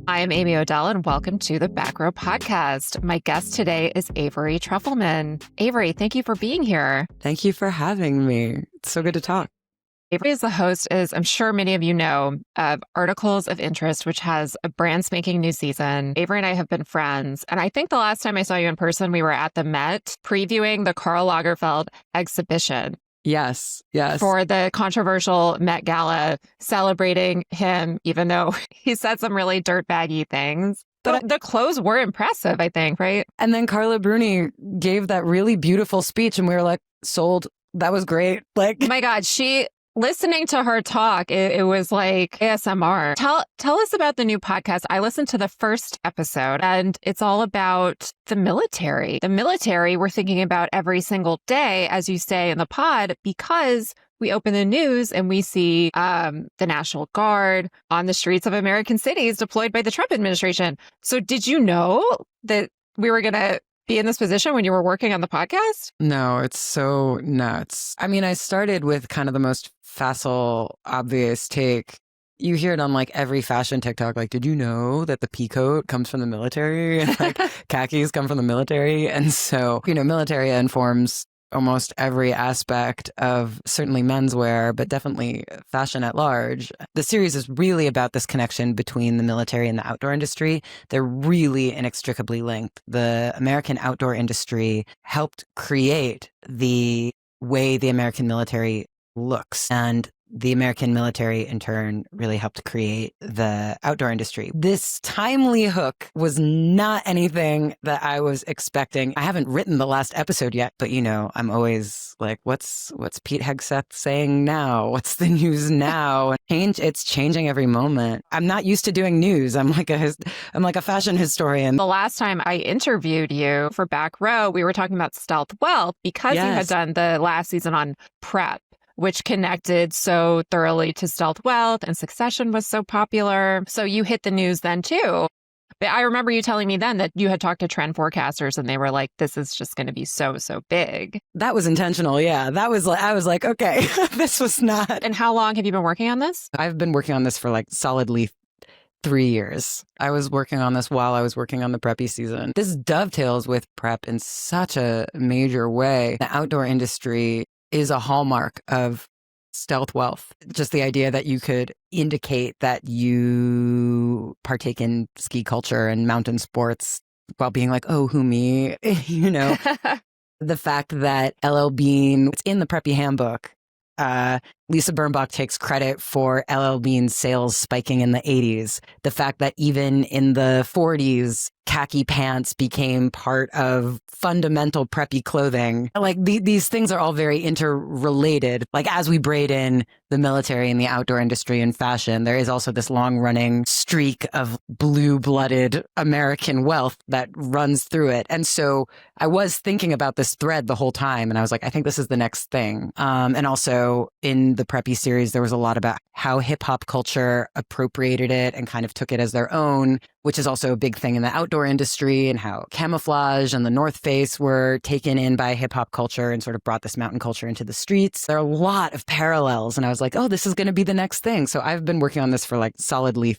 I am Amy Odell, and welcome to the Back Row Podcast. My guest today is Avery Trufelman. Avery, thank you for being here. Thank you for having me. It's so good to talk. Avery is the host, as I'm sure many of you know, of Articles of Interest, which has a brand spanking new season. Avery and I have been friends, and I think the last time I saw you in person, we were at the Met previewing the Karl Lagerfeld exhibition. Yes. For the controversial Met Gala, celebrating him, even though he said some really dirtbaggy things. But the clothes were impressive, I think, right? And then Carla Bruni gave that really beautiful speech, and we were like, sold. That was great. Like, oh my God, listening to her talk, it was like ASMR. Tell us about the new podcast. I listened to the first episode, and it's all about the military. The military we're thinking about every single day, as you say in the pod, because we open the news and we see the National Guard on the streets of American cities deployed by the Trump administration. So did you know that we were going to be in this position when you were working on the podcast? No, it's so nuts. I mean, I started with kind of the most facile, obvious take. You hear it on like every fashion TikTok, like, did you know that the pea coat comes from the military? And like khakis come from the military. And so, military informs almost every aspect of certainly menswear, but definitely fashion at large. The series is really about this connection between the military and the outdoor industry. They're really inextricably linked. The American outdoor industry helped create the way the American military looks, and the American military, in turn, really helped create the outdoor industry. This timely hook was not anything that I was expecting. I haven't written the last episode yet, but I'm always like, what's Pete Hegseth saying now? What's the news now? It's changing every moment. I'm not used to doing news. I'm like a fashion historian. The last time I interviewed you for Back Row, we were talking about stealth wealth because you had done the last season on prep, which connected so thoroughly to stealth wealth, and Succession was so popular. So you hit the news then too. But I remember you telling me then that you had talked to trend forecasters and they were like, this is just going to be so big. That was intentional. Yeah. I was like, okay, this was not. And how long have you been working on this? I've been working on this for like solidly 3 years. I was working on this while I was working on the preppy season. This dovetails with prep in such a major way. The outdoor industry is a hallmark of stealth wealth. Just the idea that you could indicate that you partake in ski culture and mountain sports while being like, oh, who me? The fact that LL Bean, it's in the preppy handbook. Lisa Birnbach takes credit for LL Bean's sales spiking in the 80s. The fact that even in the 40s, khaki pants became part of fundamental preppy clothing. Like these things are all very interrelated. Like as we braid in the military and the outdoor industry and fashion, there is also this long running streak of blue-blooded American wealth that runs through it. And so I was thinking about this thread the whole time, and I was like, I think this is the next thing. And also in the preppy series, there was a lot about how hip hop culture appropriated it and kind of took it as their own, which is also a big thing in the outdoor industry, and how camouflage and the North Face were taken in by hip hop culture and sort of brought this mountain culture into the streets. There are a lot of parallels, and I was like, oh, this is going to be the next thing. So I've been working on this for like solidly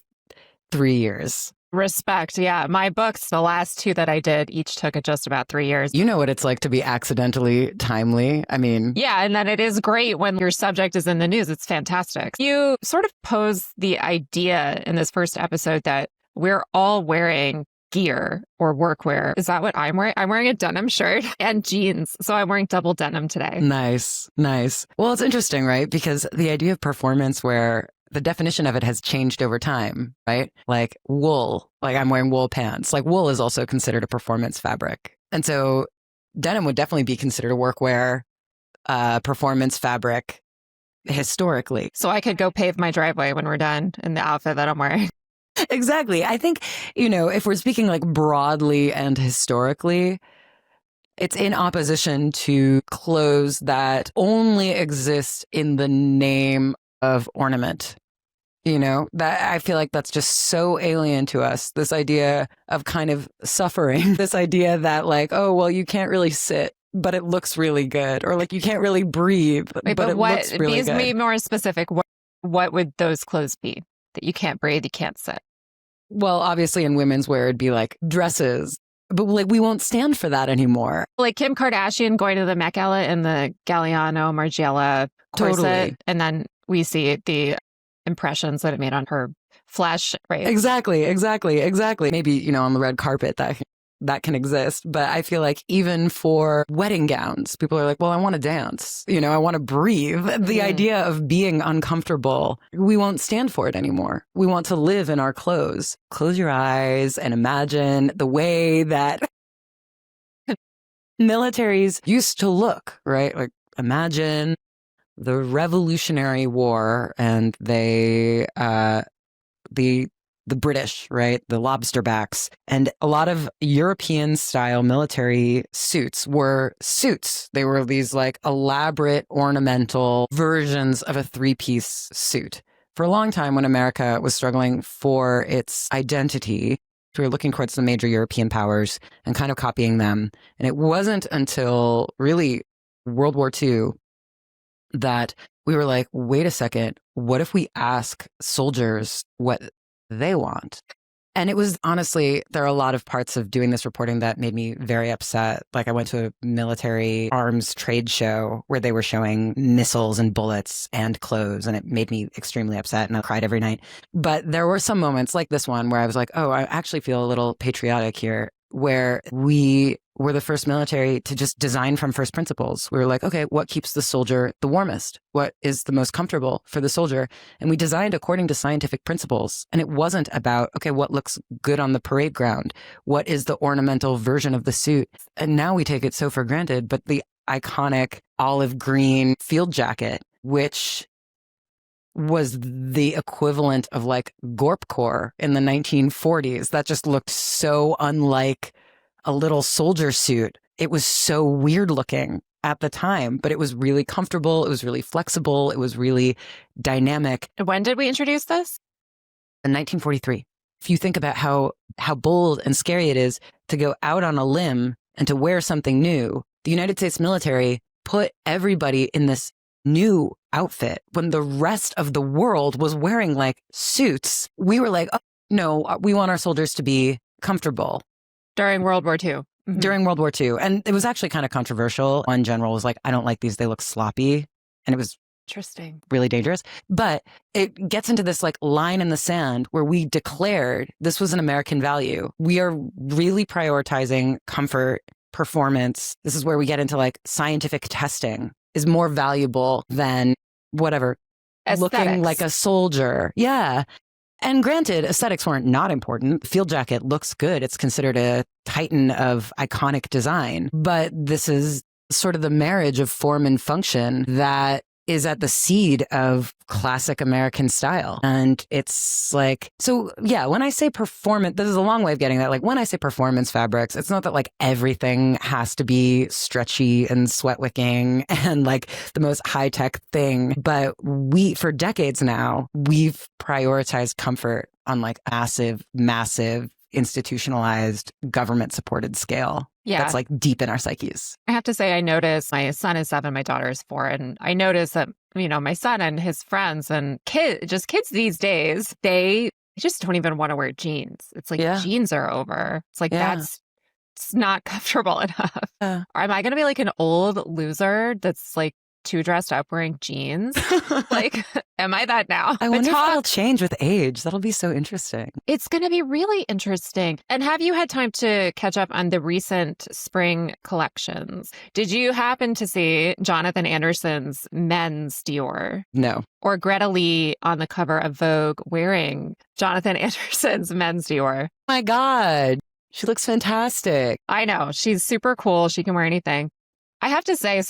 3 years. Respect. Yeah. My books, the last two that I did, each took just about 3 years. You know what it's like to be accidentally timely. I mean, yeah. And then it is great when your subject is in the news. It's fantastic. You sort of pose the idea in this first episode that we're all wearing gear or workwear. Is that what I'm wearing? I'm wearing a denim shirt and jeans. So I'm wearing double denim today. Nice. Well, it's interesting, right? Because the idea of performance wear, the definition of it has changed over time, right? Like wool, like I'm wearing wool pants. Like wool is also considered a performance fabric. And so denim would definitely be considered a workwear, performance fabric historically. So I could go pave my driveway when we're done in the outfit that I'm wearing. Exactly. I think, if we're speaking like broadly and historically, it's in opposition to clothes that only exist in the name of ornament. That I feel like that's just so alien to us. This idea of kind of suffering, this idea that like, oh, well, you can't really sit, but it looks really good. Or like you can't really breathe, but it looks really good. Be more specific. What would those clothes be? That you can't breathe, you can't sit? Well, obviously in women's wear, it'd be like dresses. But like, we won't stand for that anymore. Like Kim Kardashian going to the Met Gala in the Galliano Margiela corset. Totally. And then we see the impressions that it made on her flesh, right? Exactly. Maybe, on the red carpet that can exist. But I feel like even for wedding gowns, people are like, well, I want to dance. I want to breathe. The idea of being uncomfortable, we won't stand for it anymore. We want to live in our clothes. Close your eyes and imagine the way that militaries used to look, right? Like imagine the Revolutionary War and the British, right? The lobster backs. And a lot of European style military suits were suits. They were these like elaborate ornamental versions of a three-piece suit. For a long time when America was struggling for its identity, we were looking towards the major European powers and kind of copying them. And it wasn't until really World War II that we were like, wait a second, what if we ask soldiers what they want? And it was honestly, there are a lot of parts of doing this reporting that made me very upset. Like I went to a military arms trade show where they were showing missiles and bullets and clothes, and it made me extremely upset and I cried every night. But there were some moments like this one where I was like, oh, I actually feel a little patriotic here, where we were the first military to just design from first principles. We were like, okay, what keeps the soldier the warmest? What is the most comfortable for the soldier? And we designed according to scientific principles. And it wasn't about, okay, what looks good on the parade ground? What is the ornamental version of the suit? And now we take it so for granted, but the iconic olive green field jacket, which was the equivalent of like Gorpcore in the 1940s. That just looked so unlike a little soldier suit. It was so weird looking at the time, but it was really comfortable. It was really flexible. It was really dynamic. When did we introduce this? In 1943. If you think about how bold and scary it is to go out on a limb and to wear something new, the United States military put everybody in this new outfit when the rest of the world was wearing like suits. We were like, oh, no, we want our soldiers to be comfortable. During World War II. Mm-hmm. During World War II. And it was actually kind of controversial. One general was like, I don't like these. They look sloppy. And it was interesting, really dangerous. But it gets into this like line in the sand where we declared this was an American value. We are really prioritizing comfort, performance. This is where we get into like scientific testing is more valuable than whatever, aesthetics. Looking like a soldier. Yeah. And granted, aesthetics weren't not important. The field jacket looks good. It's considered a titan of iconic design. But this is sort of the marriage of form and function that is at the seed of classic American style. And it's like, so yeah, when I say performance, this is a long way of getting that. Like when I say performance fabrics, it's not that like everything has to be stretchy and sweat wicking and like the most high tech thing. But for decades now, we've prioritized comfort on like massive institutionalized government supported scale. Yeah. That's like deep in our psyches. I have to say, I noticed my son is 7, my daughter is 4. And I noticed that, my son and his friends and kids these days, they just don't even want to wear jeans. It's like jeans are over. It's like, it's not comfortable enough. Am I going to be like an old loser that's like too dressed up wearing jeans? Like, am I that now? I wonder if that'll change with age. That'll be so interesting. It's going to be really interesting. And have you had time to catch up on the recent spring collections? Did you happen to see Jonathan Anderson's men's Dior? No. Or Greta Lee on the cover of Vogue wearing Jonathan Anderson's men's Dior? Oh my God. She looks fantastic. I know. She's super cool. She can wear anything. I have to say,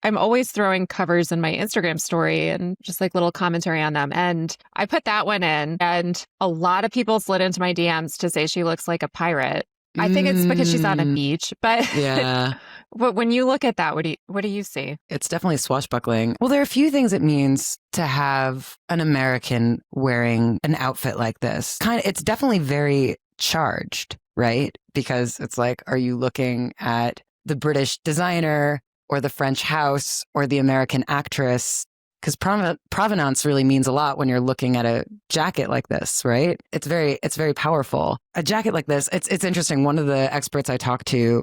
I'm always throwing covers in my Instagram story and just like little commentary on them. And I put that one in and a lot of people slid into my DMs to say she looks like a pirate. I think it's because she's on a beach, but yeah. But when you look at that, what do you see? It's definitely swashbuckling. Well, there are a few things it means to have an American wearing an outfit like this. It's definitely very charged, right? Because it's like, are you looking at the British designer or the French house or the American actress? because provenance really means a lot when you're looking at a jacket like this, right? It's very powerful. A jacket like this, it's interesting. One of the experts I talked to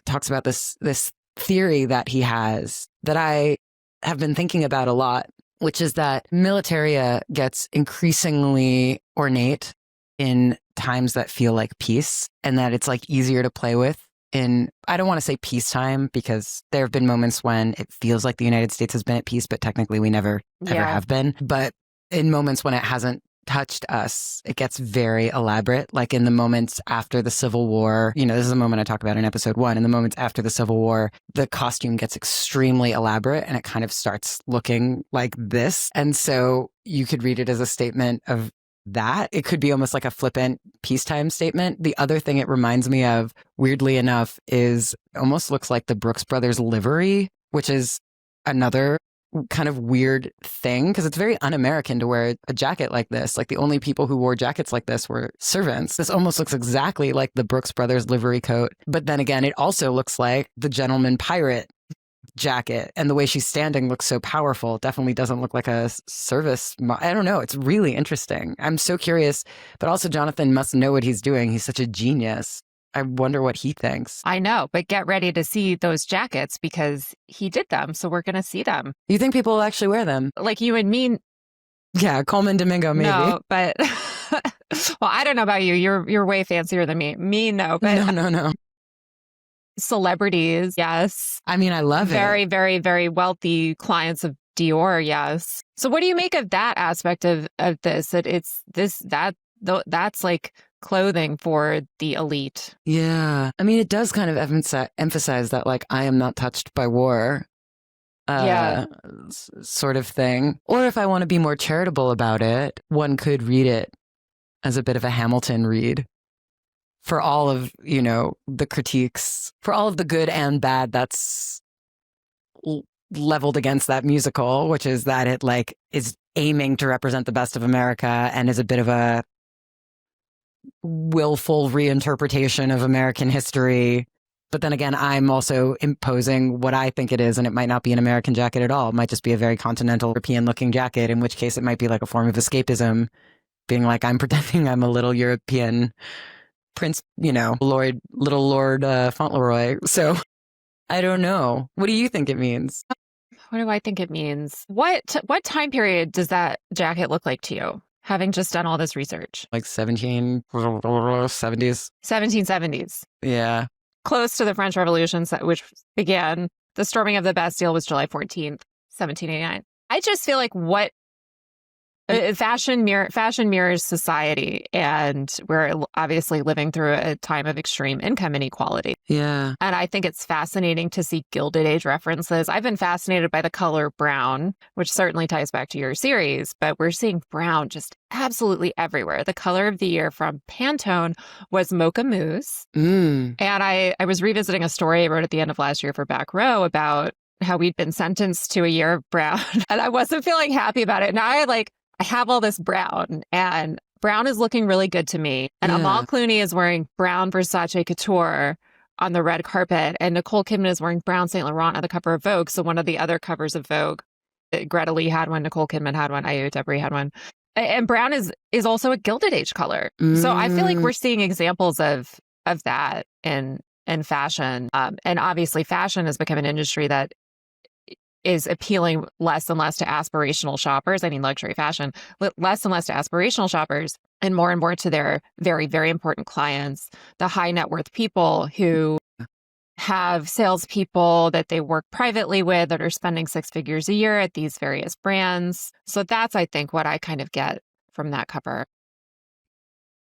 talks about this theory that he has that I have been thinking about a lot, which is that militaria gets increasingly ornate in times that feel like peace, and that it's like easier to play with in, I don't want to say peacetime, because there have been moments when it feels like the United States has been at peace, but technically we never ever have been. But in moments when it hasn't touched us, it gets very elaborate. Like in the moments after the Civil War, this is a moment I talk about in episode 1. In the moments after the Civil War, the costume gets extremely elaborate and it kind of starts looking like this. And so you could read it as a statement of that. It could be almost like a flippant peacetime statement. The other thing it reminds me of, weirdly enough, is almost looks like the Brooks Brothers livery, which is another kind of weird thing because it's very un-American to wear a jacket like this. Like the only people who wore jackets like this were servants. This almost looks exactly like the Brooks Brothers livery coat. But then again, it also looks like the gentleman pirate jacket, and the way she's standing looks so powerful. It definitely doesn't look like a service. I don't know. It's really interesting. I'm so curious, but also Jonathan must know what he's doing. He's such a genius. I wonder what he thinks. I know, but get ready to see those jackets because he did them. So we're going to see them. You think people will actually wear them? Like you and me? Yeah, Coleman Domingo, maybe. No, but well, I don't know about you. You're way fancier than me. Me, no. But no. Celebrities, yes. I mean, I love very, very, very wealthy clients of Dior, yes. So what do you make of that aspect of this? That that's like clothing for the elite. Yeah. I mean, it does kind of emphasize that, like, I am not touched by war sort of thing. Or if I want to be more charitable about it, one could read it as a bit of a Hamilton read for all of, the critiques, for all of the good and bad that's leveled against that musical, which is that it, like, is aiming to represent the best of America and is a bit of a willful reinterpretation of American history. But then again, I'm also imposing what I think it is, and it might not be an American jacket at all. It might just be a very continental European looking jacket, in which case it might be like a form of escapism, being like, I'm pretending I'm a little European prince, little Lord Fauntleroy. So I don't know. What do you think it means? What do I think it means? What time period does that jacket look like to you? Having just done all this research. Like 1770s. 1770s. Yeah. Close to the French Revolution, which began, the storming of the Bastille was July 14th, 1789. I just feel like fashion mirrors society, and we're obviously living through a time of extreme income inequality. Yeah. And I think it's fascinating to see Gilded Age references. I've been fascinated by the color brown, which certainly ties back to your series, but we're seeing brown just absolutely everywhere. The color of the year from Pantone was Mocha Mousse. And I was revisiting a story I wrote at the end of last year for Back Row about how we'd been sentenced to a year of brown, and I wasn't feeling happy about it. Now I have all this brown, and brown is looking really good to me. And Amal Clooney is wearing brown Versace Couture on the red carpet, and Nicole Kidman is wearing brown Saint Laurent on the cover of Vogue. So one of the other covers of Vogue, Greta Lee had one, Nicole Kidman had one, Ayo Debris had one. And brown is also a Gilded Age color. So I feel like we're seeing examples of that in fashion. And obviously fashion has become an industry that is appealing less and less to aspirational shoppers. I mean, luxury fashion, less and less to aspirational shoppers and more to their very, very important clients, the high net worth people who have salespeople that they work privately with that are spending 6 figures a year at these various brands. So that's, I think, what I kind of get from that cover.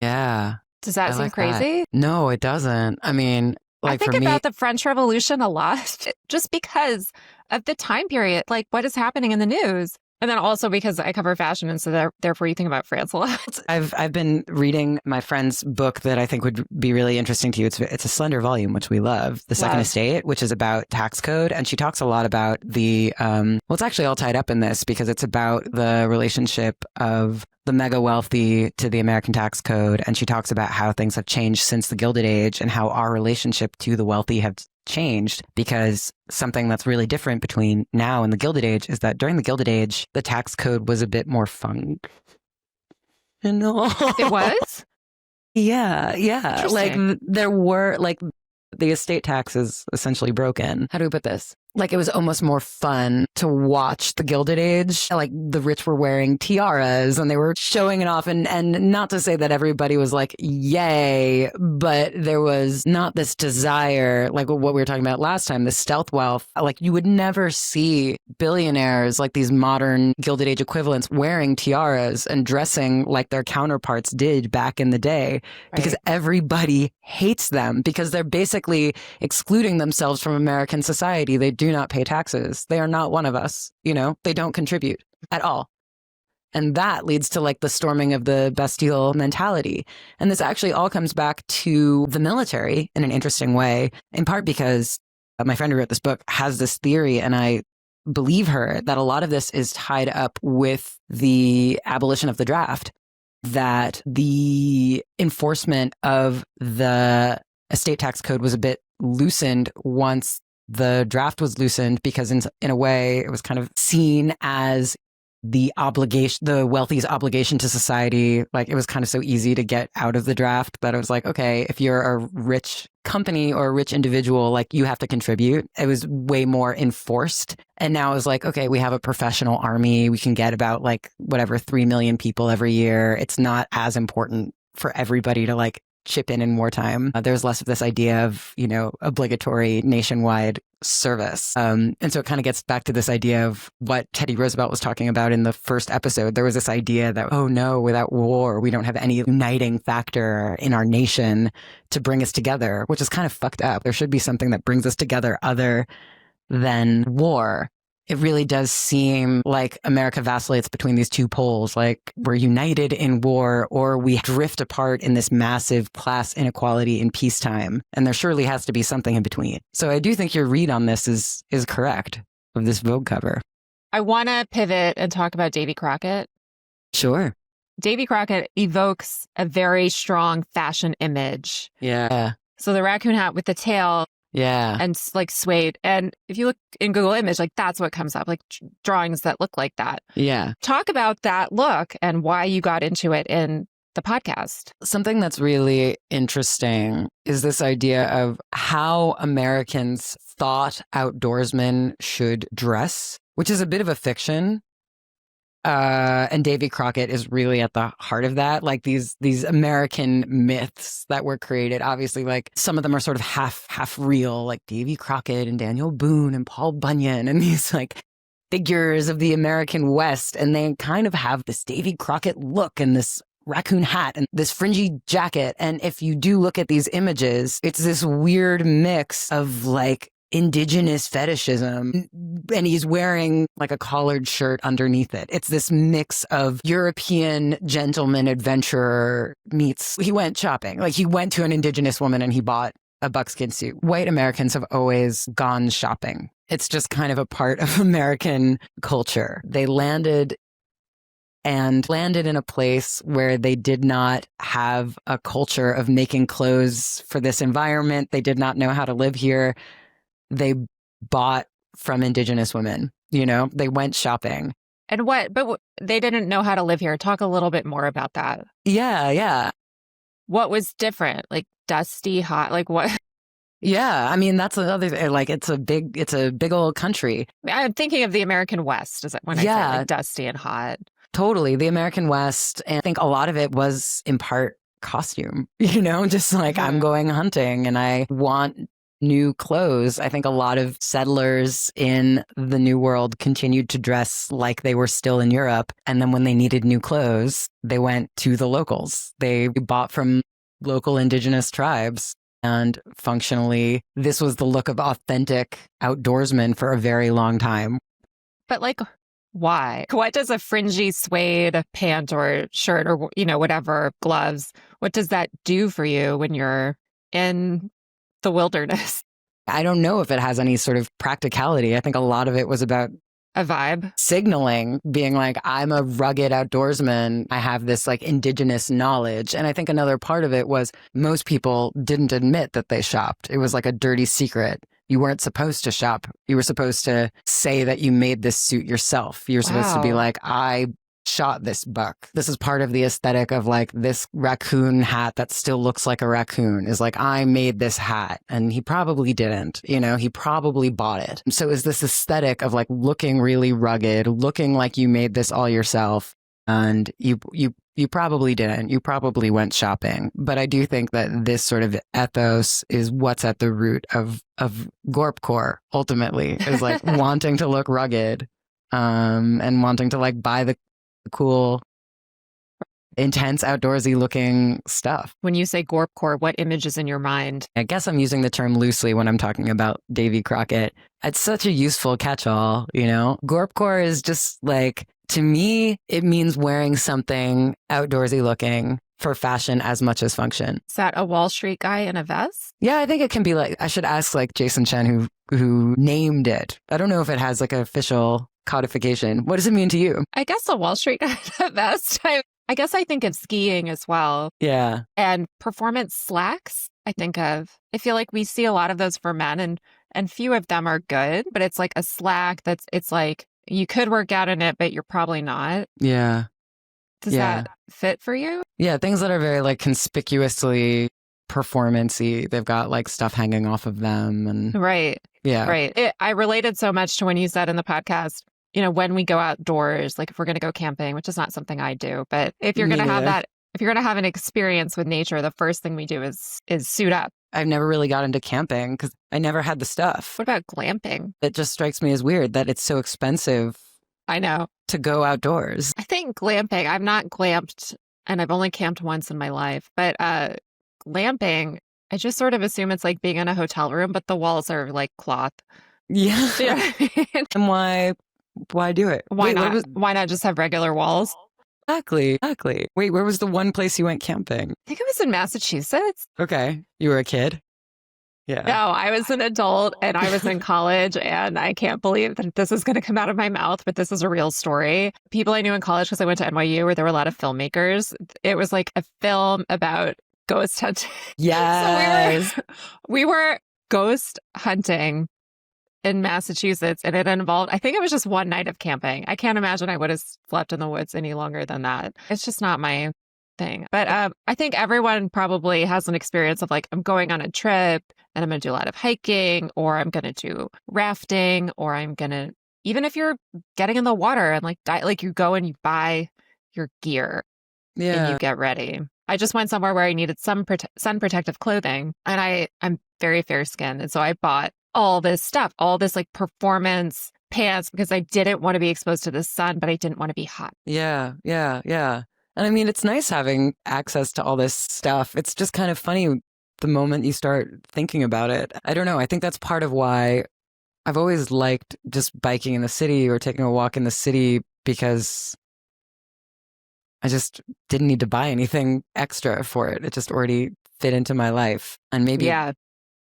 Yeah. Does that seem crazy? No, it doesn't. I mean, I think about the French Revolution a lot, just because of the time period, like what is happening in the news. And then also because I cover fashion, and so therefore you think about France a lot. I've been reading my friend's book that I think would be really interesting to you. It's a slender volume, which we love, The Second Estate, which is about tax code. And she talks a lot about the, it's actually all tied up in this because it's about the relationship of the mega wealthy to the American tax code. And she talks about how things have changed since the Gilded Age and how our relationship to the wealthy changed, because something that's really different between now and the Gilded Age is that during the Gilded Age, the tax code was a bit more functional. It was? Yeah. Like there were like the estate tax is essentially broken. How do we put this? Like it was almost more fun to watch the Gilded Age. Like the rich were wearing tiaras and they were showing it off. And not to say that everybody was like, yay, but there was not this desire, like what we were talking about last time, the stealth wealth. Like you would never see billionaires like these modern Gilded Age equivalents wearing tiaras and dressing like their counterparts did back in the day, because everybody hates them, because they're basically excluding themselves from American society. They do not pay taxes. They are not one of us. You know, they don't contribute at all. And that leads to like the storming of the Bastille mentality. And this actually all comes back to the military in an interesting way, in part because my friend who wrote this book has this theory, and I believe her, that a lot of this is tied up with the abolition of the draft, that the enforcement of the estate tax code was a bit loosened once the draft was loosened, because in a way it was kind of seen as the obligation, the wealthy's obligation to society. Like it was kind of so easy to get out of the draft that it was like, okay, if you're a rich company or a rich individual, like you have to contribute. It was way more enforced. And now it's like, okay, we have a professional army. We can get about like whatever 3 million people every year. It's not as important for everybody to like chip in wartime. There's less of this idea of, you know, obligatory nationwide service. And so it kind of gets back to this idea of what Teddy Roosevelt was talking about in the first episode. There was this idea that, oh no, without war, we don't have any uniting factor in our nation to bring us together, which is kind of fucked up. There should be something that brings us together other than war. It really does seem like America vacillates between these two poles. Like we're united in war, or we drift apart in this massive class inequality in peacetime. And there surely has to be something in between. So I do think your read on this is correct, of this Vogue cover. I want to pivot and talk about Davy Crockett. Sure. Davy Crockett evokes a very strong fashion image. Yeah. So the raccoon hat with the tail. Yeah. And like suede. And if you look in Google Image, like that's what comes up, like drawings that look like that. Yeah. Talk about that look and why you got into it in the podcast. Something that's really interesting is this idea of how Americans thought outdoorsmen should dress, which is a bit of a fiction. And Davy Crockett is really at the heart of that. Like these American myths that were created, obviously, like some of them are sort of half real, like Davy Crockett and Daniel Boone and Paul Bunyan and these like figures of the American West. And they kind of have this Davy Crockett look and this raccoon hat and this fringy jacket. And if you do look at these images, it's this weird mix of like indigenous fetishism, and he's wearing like a collared shirt underneath it. It's this mix of European gentleman adventurer meets, he went shopping. Like he went to an indigenous woman and he bought a buckskin suit. White Americans have always gone shopping. It's just kind of a part of American culture. They landed in a place where they did not have a culture of making clothes for this environment. They did not know how to live here. They bought from indigenous women, you know, they went shopping. And they didn't know how to live here. Talk a little bit more about that. Yeah. What was different? Like dusty, hot, like what? Yeah. I mean, that's another thing. Like it's a big old country. I'm thinking of the American West, is it when I say like dusty and hot? Totally. The American West. And I think a lot of it was in part costume, you know, just like I'm going hunting and I want new clothes. I think a lot of settlers in the New World continued to dress like they were still in Europe. And then when they needed new clothes, they went to the locals. They bought from local indigenous tribes. And functionally, this was the look of authentic outdoorsmen for a very long time. But like, why? What does a fringy suede pant or shirt or, you know, whatever, gloves, what does that do for you when you're in the wilderness? I don't know if it has any sort of practicality. I think a lot of it was about a vibe, signaling, being like, I'm a rugged outdoorsman. I have this like indigenous knowledge. And I think another part of it was most people didn't admit that they shopped. It was like a dirty secret. You weren't supposed to shop. You were supposed to say that you made this suit yourself. You're supposed to be Wow. like, I shot this buck. This is part of the aesthetic of like this raccoon hat that still looks like a raccoon is like, I made this hat. And he probably didn't, you know, he probably bought it. So is this aesthetic of like looking really rugged, looking like you made this all yourself. And you probably didn't. You probably went shopping. But I do think that this sort of ethos is what's at the root of Gorpcore, ultimately, is like wanting to look rugged and wanting to like buy the cool, intense, outdoorsy looking stuff. When you say Gorpcore, what image is in your mind? I guess I'm using the term loosely when I'm talking about Davy Crockett. It's such a useful catch-all, you know? Gorpcore is just like, to me, it means wearing something outdoorsy looking for fashion as much as function. Is that a Wall Street guy in a vest? Yeah, I think it can be like, I should ask like Jason Chen who named it. I don't know if it has like an official codification. What does it mean to you? I guess a Wall Street guy in a vest. I guess I think of skiing as well. Yeah. And performance slacks, I think of. I feel like we see a lot of those for men and few of them are good, but it's like a slack it's like you could work out in it, but you're probably not. Yeah. Does that fit for you? Yeah, things that are very like conspicuously performance-y. They've got like stuff hanging off of them and Right. yeah. Right. I related so much to when you said in the podcast, you know, when we go outdoors, like if we're going to go camping, which is not something I do, but if you're going to have that, if you're going to have an experience with nature, the first thing we do is suit up. I've never really got into camping because I never had the stuff. What about glamping? It just strikes me as weird that it's so expensive. I know. To go outdoors. I think glamping, I've not glamped and I've only camped once in my life, but glamping, I just sort of assume it's like being in a hotel room, but the walls are like cloth. Yeah. You know what I mean? And why do it? Why not? Why not just have regular walls? Exactly. Wait, where was the one place you went camping? I think it was in Massachusetts. Okay. You were a kid? Yeah. No, I was an adult and I was in college and I can't believe that this is going to come out of my mouth, but this is a real story. People I knew in college, because I went to NYU where there were a lot of filmmakers. It was like a film about ghost hunting. Yes. So we were ghost hunting in Massachusetts and it involved, I think it was just one night of camping. I can't imagine I would have slept in the woods any longer than that. It's just not my thing. But I think everyone probably has an experience of like, I'm going on a trip and I'm going to do a lot of hiking or I'm going to do rafting or I'm going to, even if you're getting in the water and like you go and you buy your gear and you get ready. I just went somewhere where I needed some sun protective clothing and I'm very fair skinned. And so I bought all this stuff, all this like performance pants because I didn't want to be exposed to the sun, but I didn't want to be hot. Yeah. And I mean, it's nice having access to all this stuff. It's just kind of funny the moment you start thinking about it. I don't know. I think that's part of why I've always liked just biking in the city or taking a walk in the city because I just didn't need to buy anything extra for it. It just already fit into my life. And maybe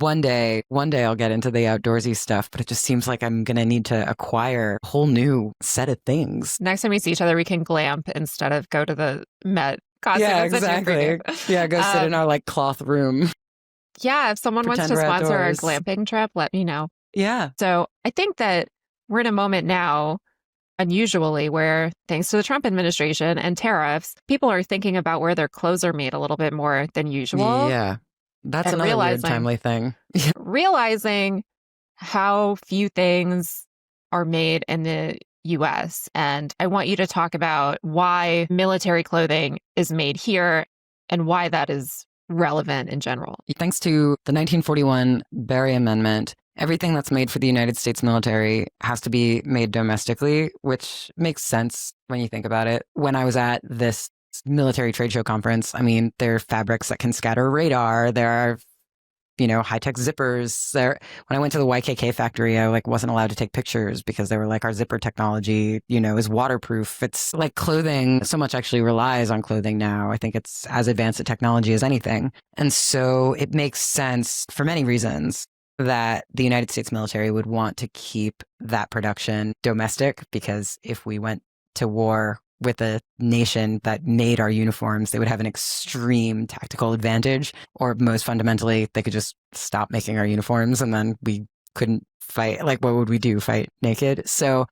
one day I'll get into the outdoorsy stuff, but it just seems like I'm going to need to acquire a whole new set of things. Next time we see each other, we can glamp instead of go to the Met costume. Yeah, exactly. Yeah, go sit in our like cloth room. Yeah, if someone wants to sponsor a glamping trip, let me know. Yeah. So I think that we're in a moment now, unusually, where thanks to the Trump administration and tariffs, people are thinking about where their clothes are made a little bit more than usual. Yeah. That's another weird timely thing. Realizing how few things are made in the US. And I want you to talk about why military clothing is made here and why that is relevant in general. Thanks to the 1941 Berry Amendment, everything that's made for the United States military has to be made domestically, which makes sense when you think about it. When I was at this military trade show conference, I mean, there are fabrics that can scatter radar. There are, high-tech zippers. When I went to the YKK factory, I wasn't allowed to take pictures because they were like, our zipper technology, is waterproof. It's like clothing. So much actually relies on clothing now. I think it's as advanced a technology as anything. And so it makes sense for many reasons that the United States military would want to keep that production domestic, because if we went to war with a nation that made our uniforms, they would have an extreme tactical advantage, or most fundamentally, they could just stop making our uniforms and then we couldn't fight. Like, what would we do? Fight naked? So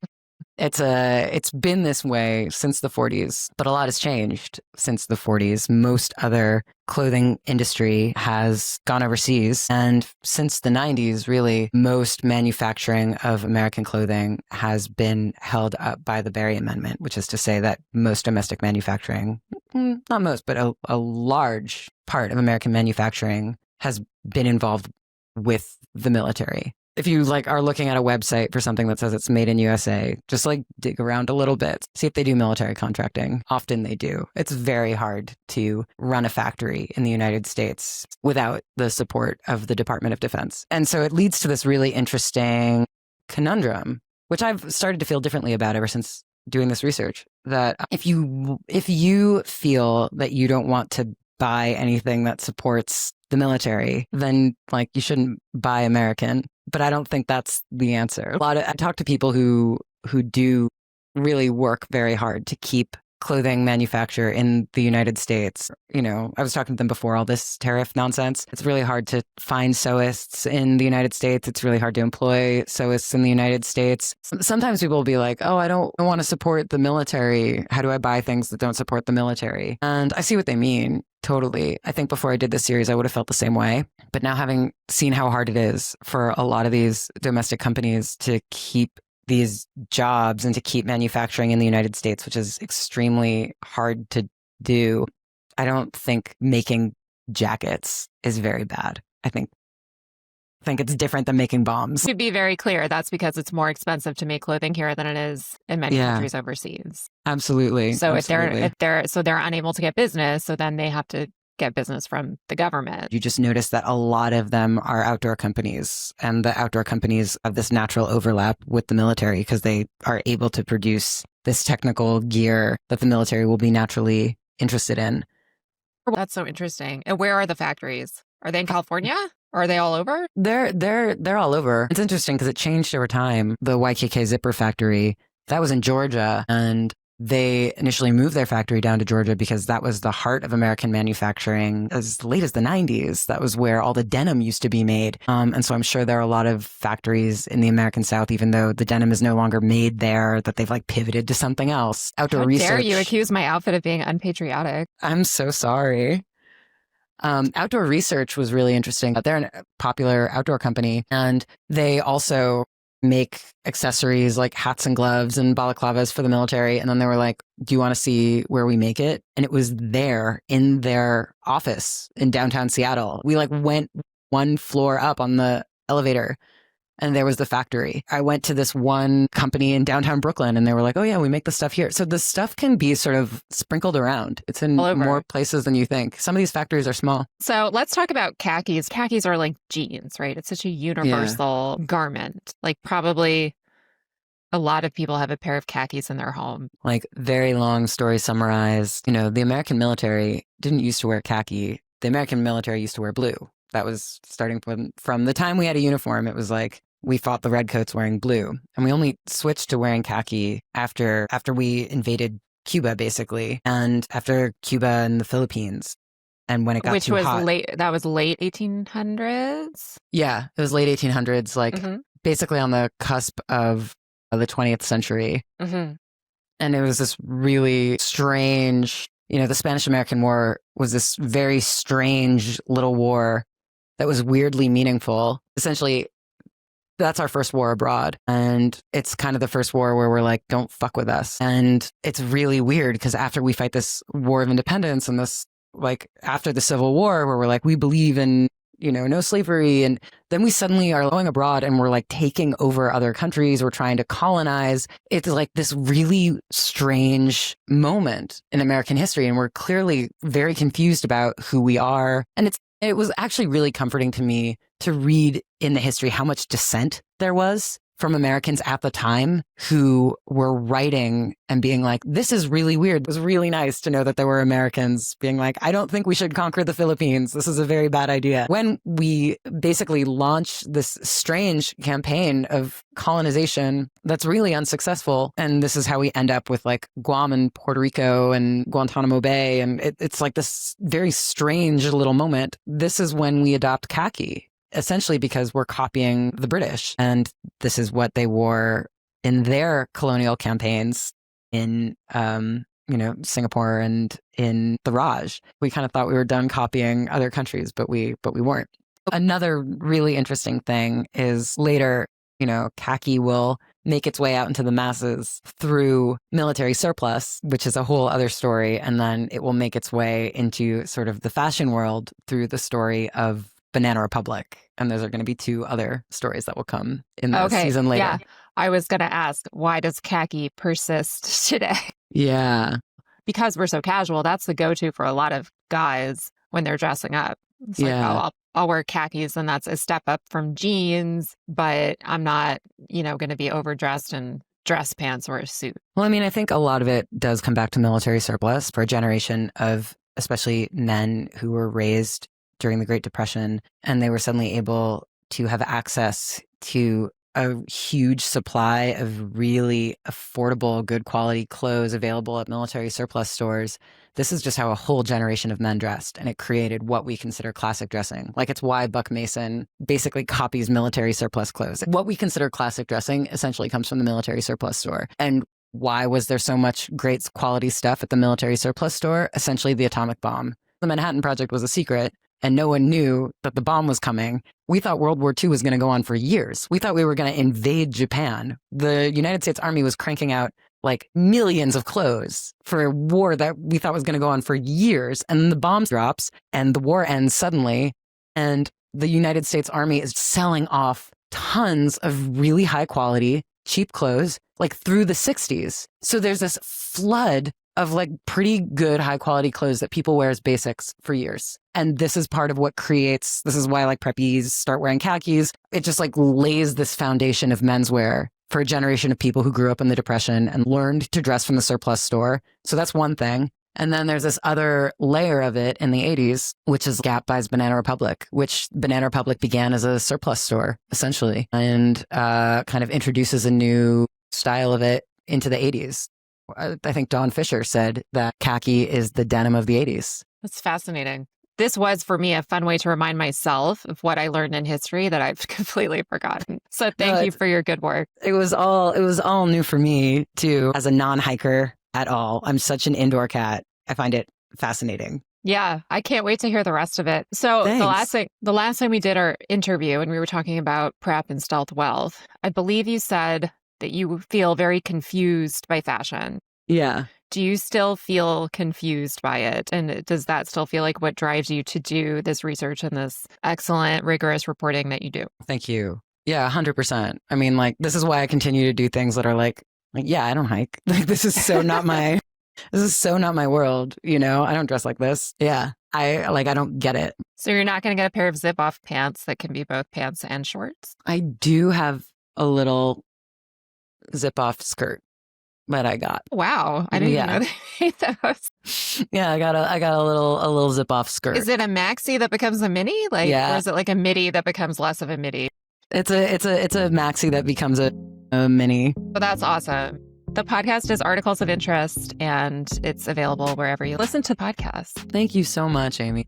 it's been this way since the 40s, but a lot has changed since the 40s. Most other clothing industry has gone overseas. And since the 90s, really, most manufacturing of American clothing has been held up by the Berry Amendment, which is to say that most domestic manufacturing, not most, but a large part of American manufacturing has been involved with the military. If you are looking at a website for something that says it's made in USA, just dig around a little bit, see if they do military contracting. Often they do. It's very hard to run a factory in the United States without the support of the Department of Defense. And so it leads to this really interesting conundrum, which I've started to feel differently about ever since doing this research, that if you feel that you don't want to buy anything that supports the military, then you shouldn't buy American. But I don't think that's the answer. I talk to people who do really work very hard to keep clothing manufacture in the United States. I was talking to them before all this tariff nonsense. It's really hard to find sewists in the United States. It's really hard to employ sewists in the United States. Sometimes people will be like, oh, I don't want to support the military. How do I buy things that don't support the military? And I see what they mean. Totally. I think before I did this series, I would have felt the same way. But now, having seen how hard it is for a lot of these domestic companies to keep these jobs and to keep manufacturing in the United States, which is extremely hard to do, I don't think making jackets is very bad. I think it's different than making bombs. To be very clear, that's because it's more expensive to make clothing here than it is in many countries overseas. Absolutely. So absolutely. if they're unable to get business, so then they have to get business from the government. You just notice that a lot of them are outdoor companies, and the outdoor companies have this natural overlap with the military because they are able to produce this technical gear that the military will be naturally interested in. That's so interesting. And where are the factories? Are they in California? Or are they all over? They're all over. It's interesting because it changed over time. The YKK zipper factory, that was in Georgia, and they initially moved their factory down to Georgia because that was the heart of American manufacturing as late as the 90s. That was where all the denim used to be made. And so I'm sure there are a lot of factories in the American South, even though the denim is no longer made there, that they've pivoted to something else. Outdoor research. How dare you accuse my outfit of being unpatriotic? I'm so sorry. Outdoor research was really interesting. They're a popular outdoor company, and they also make accessories like hats and gloves and balaclavas for the military. And then they were like, do you want to see where we make it? And it was there in their office in downtown Seattle. We went one floor up on the elevator, and there was the factory. I went to this one company in downtown Brooklyn, and they were like, oh yeah, we make the stuff here. So the stuff can be sort of sprinkled around. It's in more places than you think. Some of these factories are small. So let's talk about khakis. Khakis are like jeans, right? It's such a universal garment. Probably a lot of people have a pair of khakis in their home. Very long story summarized. The American military didn't used to wear khaki. The American military used to wear blue. That was starting from the time we had a uniform. It was we fought the redcoats wearing blue. And we only switched to wearing khaki after we invaded Cuba, basically. And after Cuba and the Philippines. And when it got too hot. That was late 1800s? Yeah, it was late 1800s, basically on the cusp of the 20th century. Mm-hmm. And it was this really strange, the Spanish-American War was this very strange little war that was weirdly meaningful. Essentially, that's our first war abroad. And it's kind of the first war where we're like, don't fuck with us. And it's really weird because after we fight this war of independence and this, after the Civil War, where we're like, we believe in, no slavery. And then we suddenly are going abroad and we're taking over other countries. We're trying to colonize. It's this really strange moment in American history. And we're clearly very confused about who we are. And it was actually really comforting to me to read in the history how much dissent there was from Americans at the time who were writing and being like, this is really weird. It was really nice to know that there were Americans being like, I don't think we should conquer the Philippines. This is a very bad idea. When we basically launched this strange campaign of colonization that's really unsuccessful, and this is how we end up with Guam and Puerto Rico and Guantanamo Bay, and it's this very strange little moment. This is when we adopt khaki. essentially because we're copying the British. And this is what they wore in their colonial campaigns in, Singapore and in the Raj. We kind of thought we were done copying other countries, but we weren't. Another really interesting thing is later, khaki will make its way out into the masses through military surplus, which is a whole other story. And then it will make its way into sort of the fashion world through the story of Banana Republic. And those are going to be two other stories that will come in the season later. Yeah. I was going to ask, why does khaki persist today? Yeah. Because we're so casual, that's the go-to for a lot of guys when they're dressing up. It's like, oh, I'll wear khakis and that's a step up from jeans, but I'm not, going to be overdressed in dress pants or a suit. Well, I mean, I think a lot of it does come back to military surplus for a generation of especially men who were raised during the Great Depression, and they were suddenly able to have access to a huge supply of really affordable, good quality clothes available at military surplus stores. This is just how a whole generation of men dressed, and it created what we consider classic dressing. Like, it's why Buck Mason basically copies military surplus clothes. What we consider classic dressing essentially comes from the military surplus store. And why was there so much great quality stuff at the military surplus store? Essentially the atomic bomb. The Manhattan Project was a secret, and no one knew that the bomb was coming. We thought World War II was going to go on for years. We thought we were going to invade Japan. The United States Army was cranking out like millions of clothes for a war that we thought was going to go on for years. And the bomb drops and the war ends suddenly. And the United States Army is selling off tons of really high quality, cheap clothes, like through the 60s. So there's this flood of like pretty good high quality clothes that people wear as basics for years. And this is part of what this is why like preppies start wearing khakis. It just like lays this foundation of menswear for a generation of people who grew up in the Depression and learned to dress from the surplus store. So that's one thing. And then there's this other layer of it in the 80s, which is Gap buys Banana Republic, which Banana Republic began as a surplus store, essentially, and kind of introduces a new style of it into the 80s. I think Dawn Fisher said that khaki is the denim of the 80s. That's fascinating. This was, for me, a fun way to remind myself of what I learned in history that I've completely forgotten. So thank you for your good work. It was all new for me, too, as a non-hiker at all. I'm such an indoor cat. I find it fascinating. Yeah, I can't wait to hear the rest of it. So the last time we did our interview and we were talking about prep and stealth wealth, I believe you said that you feel very confused by fashion. Yeah. Do you still feel confused by it? And does that still feel like what drives you to do this research and this excellent, rigorous reporting that you do? Thank you. Yeah, 100%. I mean, like, this is why I continue to do things that are like, yeah, I don't hike. Like, this is so not my world. I don't dress like this. Yeah. I don't get it. So you're not going to get a pair of zip-off pants that can be both pants and shorts? I do have a little zip-off skirt that I got. Wow. I didn't even know they made those. Yeah, I got a little zip-off skirt. Is it a maxi that becomes a mini? Or is it like a midi that becomes less of a midi? It's a maxi that becomes a mini. Well, that's awesome. The podcast is Articles of Interest, and it's available wherever you listen to podcasts. Thank you so much, Amy.